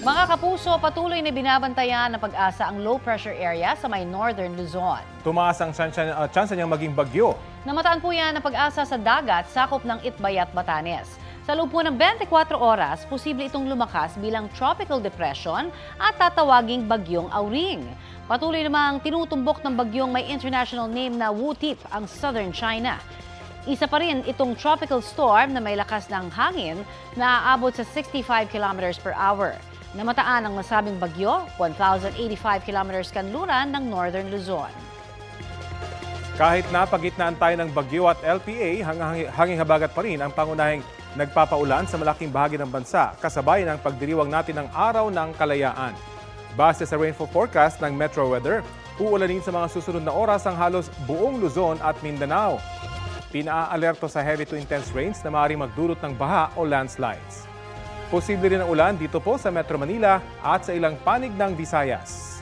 Mga kapuso, patuloy na binabantayan ng Pag-asa ang low pressure area sa may northern Luzon. Tumaas ang tsansa niyang maging bagyo. Namataan po yan ng Pag-asa sa dagat sakop ng Itbayat, Batanes. Sa loob po ng 24 oras, posible itong lumakas bilang tropical depression at tatawaging bagyong Auring. Patuloy namang tinutumbok ng bagyong may international name na Wu-Tip ang southern China. Isa pa rin itong tropical storm na may lakas ng hangin na aabot sa 65 kilometers per hour. Namataan ang nasabing bagyo, 1,085 kilometers kanluran ng northern Luzon. Kahit napagitnaan tayo ng bagyo at LPA, hanging habagat pa rin ang pangunahing nagpapaulan sa malaking bahagi ng bansa, kasabay ng pagdiriwang natin ng Araw ng Kalayaan. Base sa rainfall forecast ng Metro Weather, uulanin sa mga susunod na oras ang halos buong Luzon at Mindanao. Pinaalerto sa heavy to intense rains na maaaring magdulot ng baha o landslides. Posible rin ang ulan dito po sa Metro Manila at sa ilang panig ng Visayas.